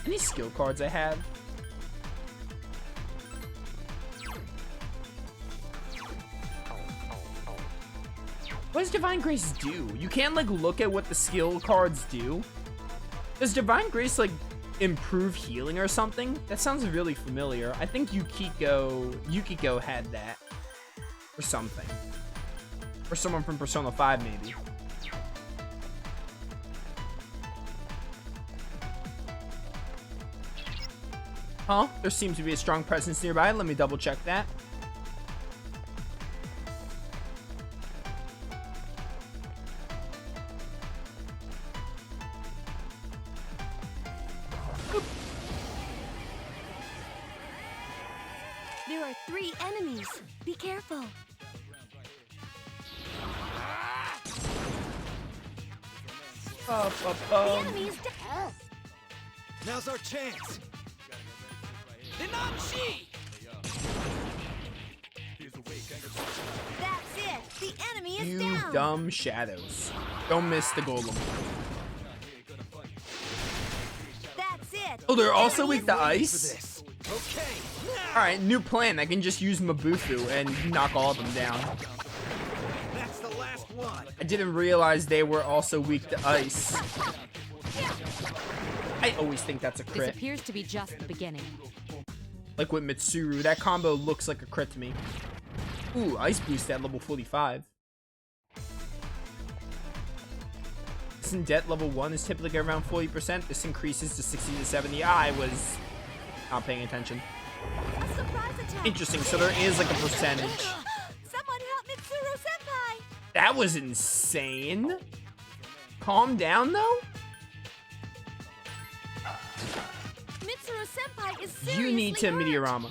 Any skill cards I have? What does Divine Grace do? You can't like look at what the skill cards do. Does Divine Grace like improve healing or something? That sounds really familiar. I think Yukiko had that or something. Or someone from Persona 5 maybe. Huh? There seems to be a strong presence nearby. Let me double check that. There are 3 enemies. Be careful. The enemy is dead. Now's our chance. That's it. The enemy is You down. dumb shadows. Don't miss the golem. That's it. Oh, they're also Enemy weak to is ice? Okay. Alright, new plan. I can just use Mabufu and knock all of them down. That's the last one. I didn't realize they were also weak to ice. I always think that's a This crit. appears to be just the beginning. Like with Mitsuru, that combo looks like a crit to me. Ooh, ice boost at level 45. Isn't debt level 1 is typically around 40%. This increases to 60 to 70. I was not paying attention. A surprise attack. Interesting, so there is like a percentage. Someone help Mitsuru Senpai. That was insane. Calm down though. Mitsuru Senpai is seriously You need to hurt. Meteorama.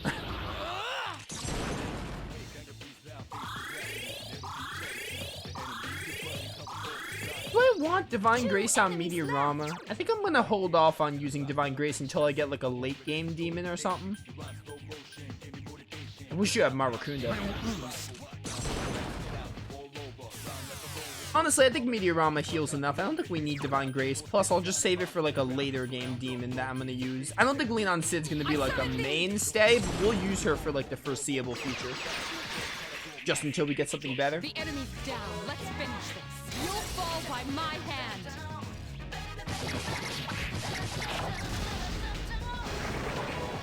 Do I want Divine Grace on Meteorama? I think I'm gonna hold off on using Divine Grace until I get like a late game demon or something. I wish you had Marakunda. Honestly, I think Meteorama heals enough. I don't think we need Divine Grace. Plus, I'll just save it for like a later game demon that I'm gonna use. I don't think Leon Sid's gonna be like a mainstay, but we'll use her for like the foreseeable future. Just until we get something better. The enemy's down. Let's finish this. You'll fall by my hand.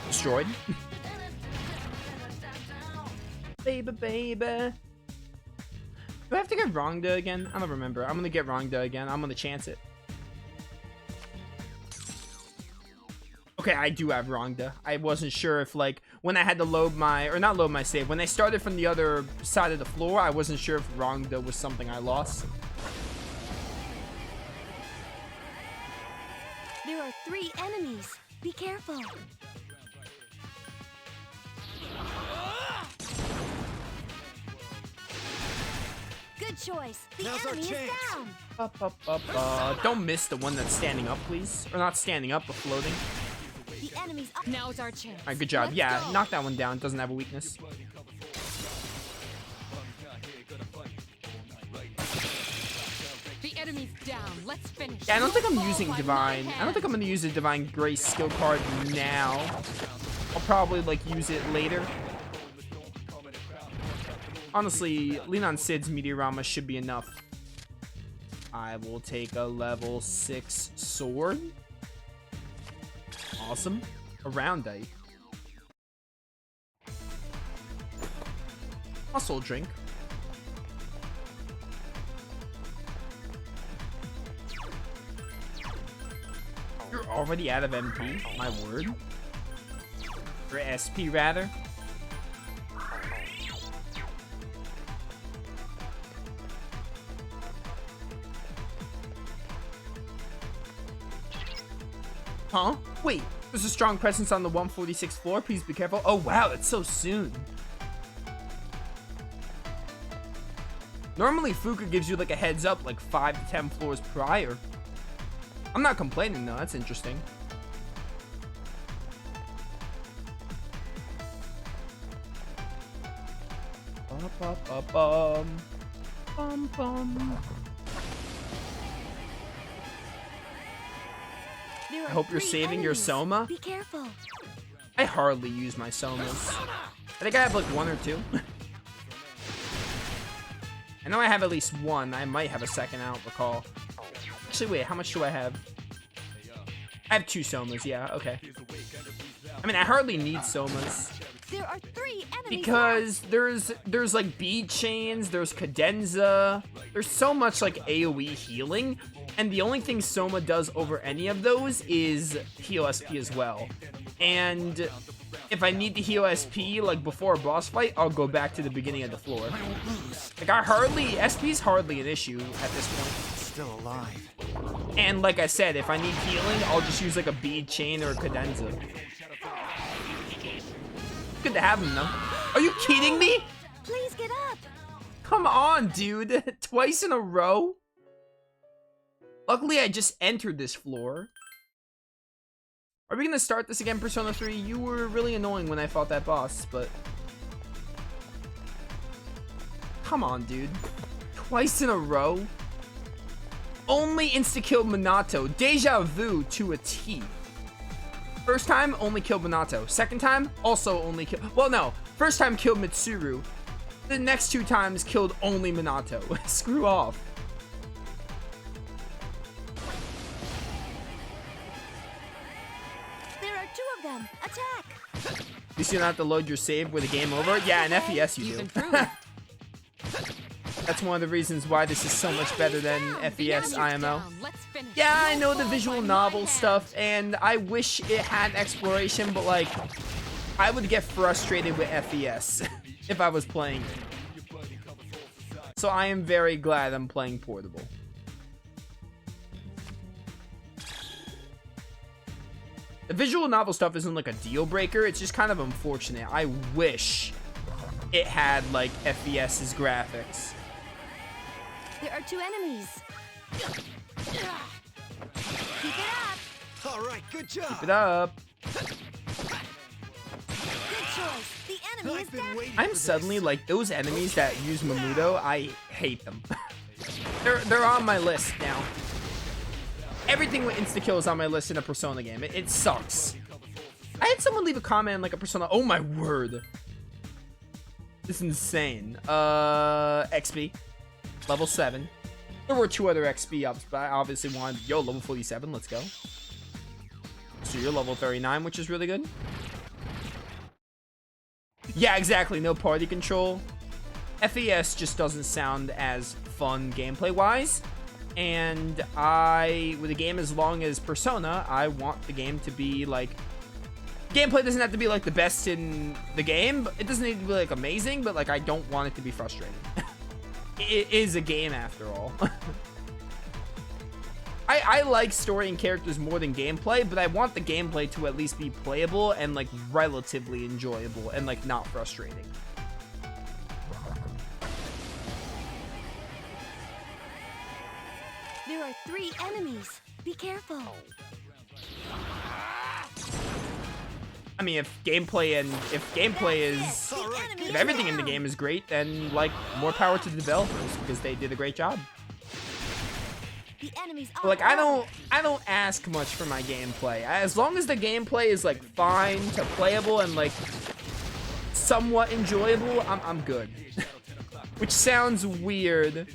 Destroyed. Baby, baby. Do I have to get Rongda again? I don't remember. I'm gonna get Rongda again. I'm gonna chance it. Okay, I do have Rongda. I wasn't sure if, like, when I had to load my, or not load my save, when I started from the other side of the floor, I wasn't sure if Rongda was something I lost. There are 3 enemies. Be careful. Good choice. The Now's our enemy is chance. down. Don't miss the one that's standing up, please. Or not standing up, but floating. The enemy's up. Now's our chance. Alright, good job. Let's Yeah, go. knock that one down. Doesn't have a weakness. The enemy's down. Let's finish. Yeah, I don't think I'm You'll using fall by Divine. my I don't think I'm gonna use a Divine Grace skill card now. I'll probably like use it later. Honestly, Leon Sid's Meteorama should be enough. I will take a level 6 sword. Awesome. A round dike. Muscle drink. You're already out of MP? My word. Or SP, rather. Huh? Wait, there's a strong presence on the 146th floor. Please be careful. Oh, wow, that's so soon. Normally, Fuka gives you like a heads up like 5 to 10 floors prior. I'm not complaining though, that's interesting. Bum, bum. There There I are hope you're 3 saving your enemies. Soma. Be careful. I hardly use my Somas. I think I have like 1 or 2. I know I have at least 1. I might have a second, I don't recall. Actually, wait, how much do I have? I have 2 Somas, yeah, okay. I mean, I hardly need Somas. There are 3 enemies. Because there's like bead chains, there's cadenza, there's so much like AoE healing, and the only thing Soma does over any of those is heal SP as well. And if I need to heal SP like before a boss fight, I'll go back to the beginning of the floor. Like SP's hardly an issue at this point. Still alive. And like I said, if I need healing, I'll just use like a bead chain or a cadenza. Good to have him though. Are you kidding me? Please get up. Come on, dude. Twice in a row? Luckily, I just entered this floor. Are we gonna start this again, Persona 3? You were really annoying when I fought that boss, but... Come on, dude. Twice in a row? Only insta-killed Minato. Deja vu to a T. First time, only killed Minato. Second time, also only killed... Well, no. First time killed Mitsuru. The next 2 times killed only Minato. Screw off. There are 2 of them. Attack. At least you don't have to load your save with a game over. Yeah, in FES you You've do. improved. That's one of the reasons why this is so much better than FES IMO. Down. Let's finish. Yeah, I know the You'll fall visual by my novel hand. stuff, and I wish it had exploration, but like, I would get frustrated with FES if I was playing it. So I am very glad I'm playing portable. The visual novel stuff isn't like a deal breaker, it's just kind of unfortunate. I wish it had like FES's graphics. There are 2 enemies. Keep it up. All right, good job. Keep it up. Good choice. The enemy is I've been down. waiting I'm for suddenly this. like those enemies that use Mamuto, I hate them. they're on my list now. Everything with insta-kill is on my list in a Persona game. It sucks. I had someone leave a comment on like a Persona. Oh my word. This is insane. XP. Level 7. There were 2 other XP ups, but I obviously wanted, yo, level 47, let's go. So you're level 39, which is really good. Yeah, exactly, no party control. FES just doesn't sound as fun gameplay-wise. And with a game as long as Persona, I want the game to be like... Gameplay doesn't have to be like the best in the game, but it doesn't need to be like amazing, but like I don't want it to be frustrating. It is a game after all. I like story and characters more than gameplay, but I want the gameplay to at least be playable and like relatively enjoyable and like not frustrating. There are 3 enemies. Be careful. I mean, if gameplay is... The enemy If is everything in the down. game is great, then like more power to the developers because they did a great job. The enemies But, like I don't ask much for my gameplay. As long as the gameplay is like fine to playable and like somewhat enjoyable, I'm good. Which sounds weird.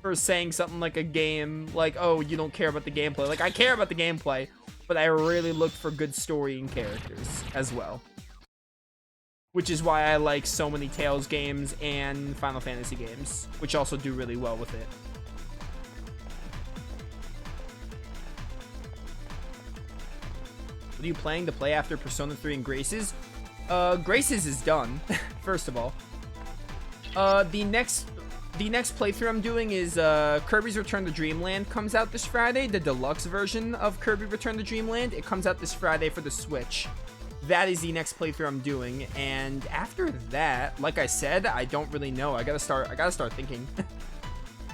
For saying something like a game, like, oh, you don't care about the gameplay. Like, I care about the gameplay, but I really look for good story and characters as well. Which is why I like so many Tales games and Final Fantasy games, which also do really well with it. What are you planning to play after Persona 3 and Graces? Graces is done, first of all. The next playthrough I'm doing is Kirby's Return to Dreamland comes out this Friday. The deluxe version of Kirby Return to Dreamland. It comes out this Friday for the Switch. That is the next playthrough I'm doing. And after that, like I said, I don't really know. I gotta start thinking.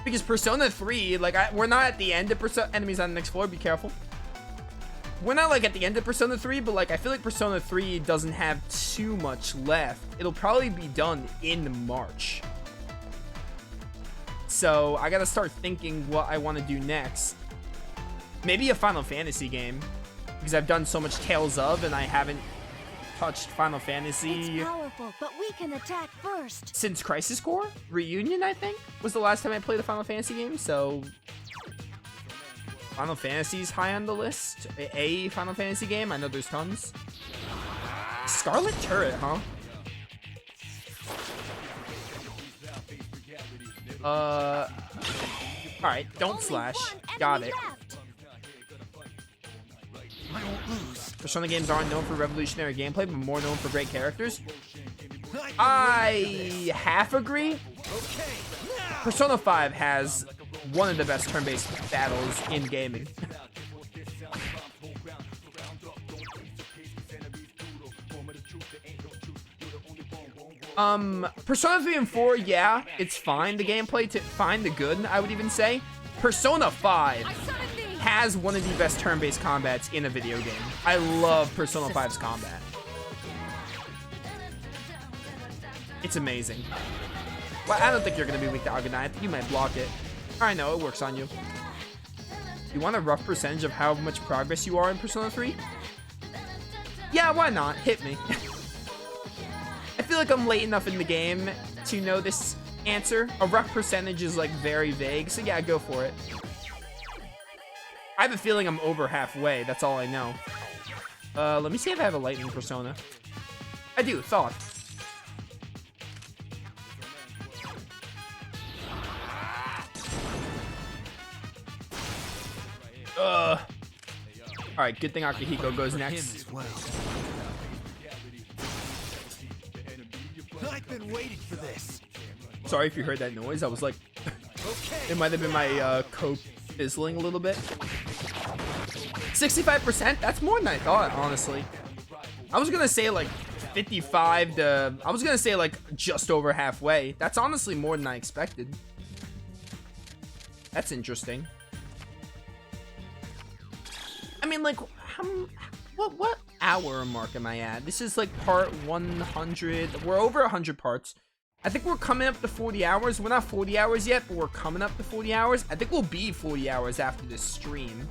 Because Persona 3, like we're not at the end of enemies on the next floor. Be careful. We're not like at the end of Persona 3, but like I feel like Persona 3 doesn't have too much left. It'll probably be done in March. So I gotta start thinking what I want to do next. Maybe a Final Fantasy game, because I've done so much Tales of, and I haven't touched Final Fantasy It's powerful, but we can attack first. since Crisis Core Reunion. I think was the last time I played a Final Fantasy game. So Final Fantasy's high on the list. A Final Fantasy game. I know there's tons. Scarlet Turret, huh? Alright, don't Only slash. one Got enemy it. left. I won't lose. Persona games aren't known for revolutionary gameplay, but more known for great characters. I've been I half agree. Okay, now. Persona 5 has one of the best turn-based battles in gaming. Persona 3 and 4, yeah, it's fine. The gameplay to fine, the good, I would even say. Persona 5 I summoned thee! has one of the best turn-based combats in a video game. I love Persona 5's combat. It's amazing. Well, I don't think you're gonna be weak to Agonai. I think you might block it. I know, it works on you. You want a rough percentage of how much progress you are in Persona 3? Yeah, why not? Hit me. I feel like I'm late enough in the game to know this answer. A rough percentage is like very vague, so yeah, go for it. I have a feeling I'm over halfway, that's all I know. Let me see if I have a lightning persona. I do, thought. Alright, good thing Akihiko goes Him next. as well. I've been waiting for this. Sorry if you heard that noise, I was like, Okay. it might have been my Coke fizzling a little bit. 65%? That's more than I thought, honestly. I was gonna say like 55 to... I was gonna say like just over halfway. That's honestly more than I expected. That's interesting. I mean, like, what hour mark am I at? This is like part 100. We're over 100 parts. I think we're coming up to 40 hours. We're not 40 hours yet, but we're coming up to 40 hours. I think we'll be 40 hours after this stream.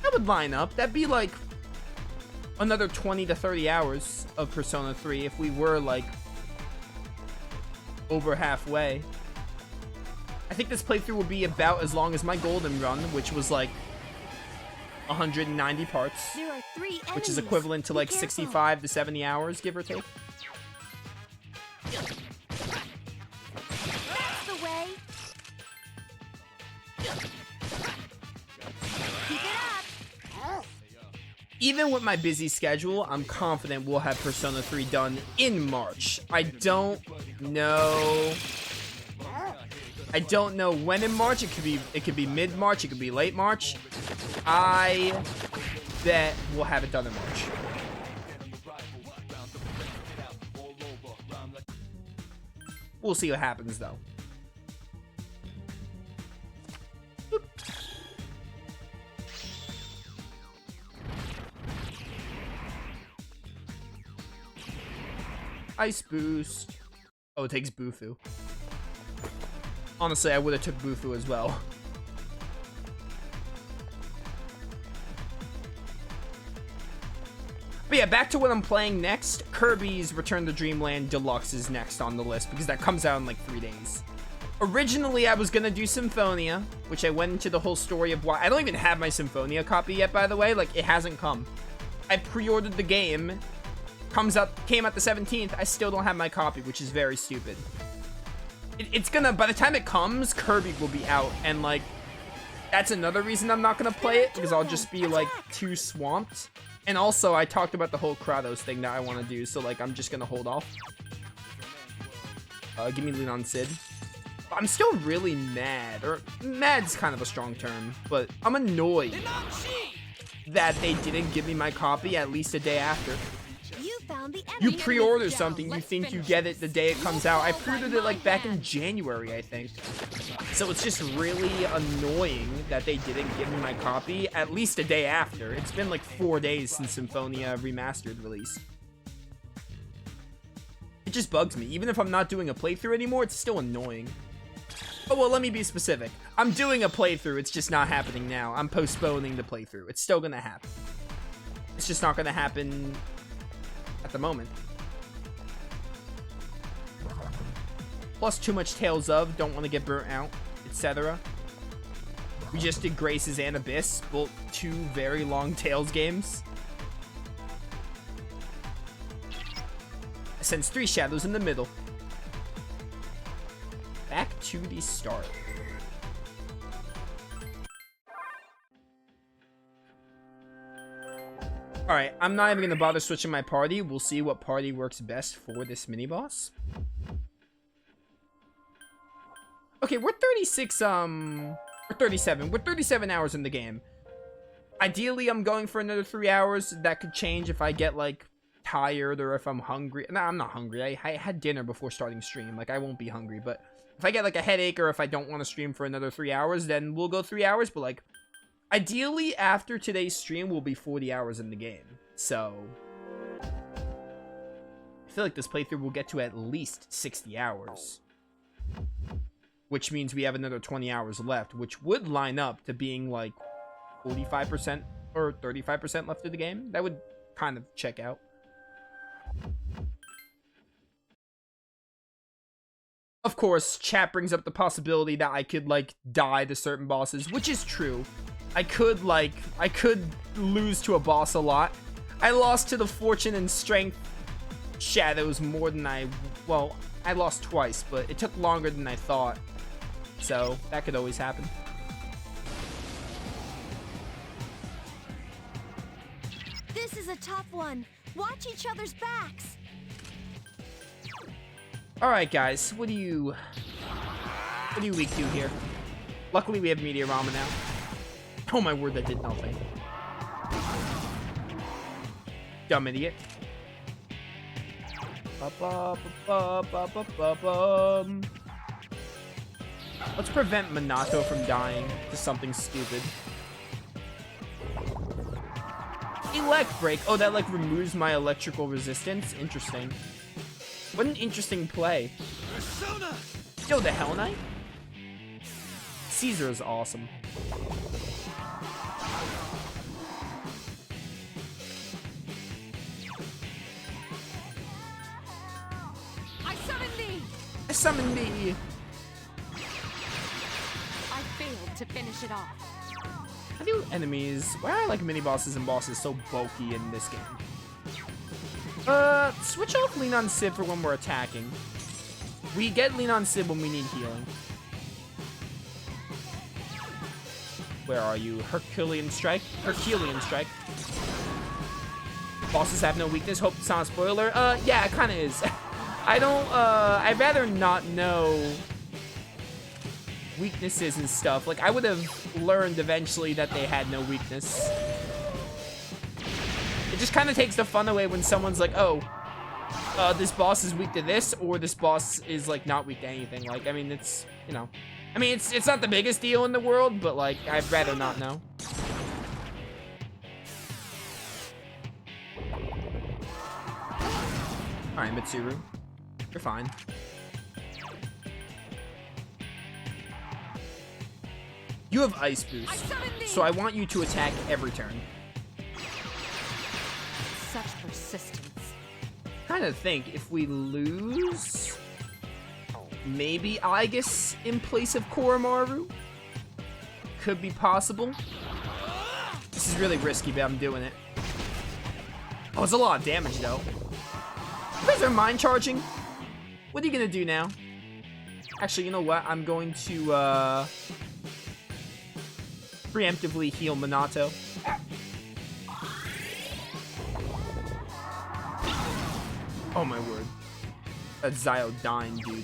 That would line up. That'd be like another 20 to 30 hours of Persona 3 if we were like over halfway. I think this playthrough will be about as long as my golden run, which was like 190 parts, There are 3 enemies. which is equivalent to Be like careful. 65 to 70 hours, give or take. That's the way. Keep it up. Even with my busy schedule, I'm confident we'll have Persona 3 done in March. I don't know when in March. It could be mid-March, it could be late March. I bet we'll have it done in March. We'll see what happens though. Boop. Ice boost. Oh, it takes Bufu. Honestly, I would have took Bufu as well. But yeah, back to what I'm playing next. Kirby's Return to Dreamland Deluxe is next on the list because that comes out in like 3 days. Originally, I was gonna do Symphonia, which I went into the whole story of why. I don't even have my Symphonia copy yet, by the way. Like, it hasn't come. I pre-ordered the game. Came out the 17th. I still don't have my copy, which is very stupid. It's gonna, by the time it comes, Kirby will be out, and like, that's another reason I'm not gonna play it, because I'll just be like too swamped. And also, I talked about the whole Kratos thing that I want to do, so like, I'm just gonna hold off. Give me lean on Sid. I'm still really mad, or mad's kind of a strong term, but I'm annoyed that they didn't give me my copy at least a day after. You found the You enemy. pre-order down. something, you Let's think you finish get it the day it comes out. I fall by pre-ordered it like my back in hand. January, I think. So it's just really annoying that they didn't give me my copy at least a day after. It's been like 4 days since Symphonia Remastered release. It just bugs me. Even if I'm not doing a playthrough anymore, it's still annoying. Oh, well, let me be specific. I'm doing a playthrough. It's just not happening now. I'm postponing the playthrough. It's still going to happen. It's just not going to happen at the moment. Plus, too much Tales of. Don't want to get burnt out, etc. We just did Graces and Abyss. Both 2 very long Tales games. I sense 3 shadows in the middle. Back to the start. Alright, I'm not even going to bother switching my party. We'll see what party works best for this mini-boss. Okay, we're 36, we're 37. We're 37 hours in the game. Ideally, I'm going for another 3 hours. That could change if I get, like, tired or if I'm hungry. No, I'm not hungry. I had dinner before starting stream. Like, I won't be hungry, but if I get, like, a headache or if I don't want to stream for another 3 hours, then we'll go 3 hours. But, like, ideally, after today's stream, we'll be 40 hours in the game. So, I feel like this playthrough will get to at least 60 hours. Which means we have another 20 hours left, which would line up to being, like, 45% or 35% left of the game. That would kind of check out. Of course, chat brings up the possibility that I could, like, die to certain bosses, which is true. I could lose to a boss a lot. I lost to the Fortune and Strength Shadows more than I lost twice, but it took longer than I thought. So, that could always happen. This is a tough one. Watch each other's backs. Alright, guys. What do you weak to here? Luckily, we have Meteorama now. Oh my word, that did nothing. Dumb idiot. Let's prevent Minato from dying to something stupid. Elect Break. Oh, that like removes my electrical resistance. Interesting. What an interesting play. Persona! Yo, the Hell Knight? Caesar is awesome. I summon thee! I summon thee! I failed to finish it off. How do enemies... Why are like mini bosses and bosses so bulky in this game? Switch off Lean on Sid for when we're attacking. We get Lean on Sid when we need healing. Where are you? Herculean Strike? Herculean Strike. Bosses have no weakness. Hope it's not a spoiler. Yeah, it kind of is. I don't, I'd rather not know weaknesses and stuff. Like, I would have learned eventually that they had no weakness. It just kind of takes the fun away when someone's like, oh, this boss is weak to this, or this boss is, like, not weak to anything. Like, I mean, it's, you know. I mean, it's not the biggest deal in the world, but, like, I'd rather not know. Alright, Mitsuru. You're fine. You have Ice Boost, so I want you to attack every turn. Such persistence. Kind of think if we lose, maybe Aigis in place of Koromaru could be possible. This is really risky, but I'm doing it. Oh, it's a lot of damage though. You guys are mind charging. What are you gonna do now? Actually, you know what? I'm going to preemptively heal Minato. Oh my word. That's Ziodyne, dude.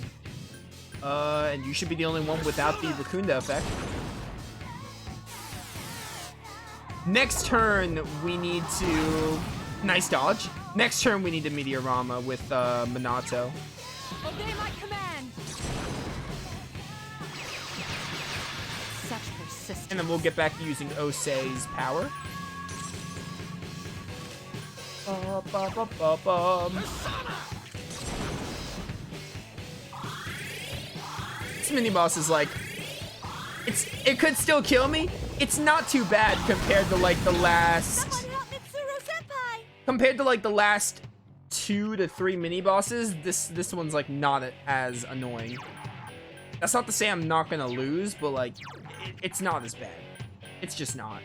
And you should be the only one without the Raccoonda effect. Next turn, we need to... Nice dodge. Next turn, we need a Meteorama with Minato. Obey my command. Such persistence. And then we'll get back to using Osei's power. This mini boss is like, it could still kill me. It's not too bad compared to like the last, Someone help Mitsuru-senpai! compared to like the last 2 to 3 mini bosses. This one's like not as annoying. That's not to say I'm not gonna lose, but like, it's not as bad. It's just not.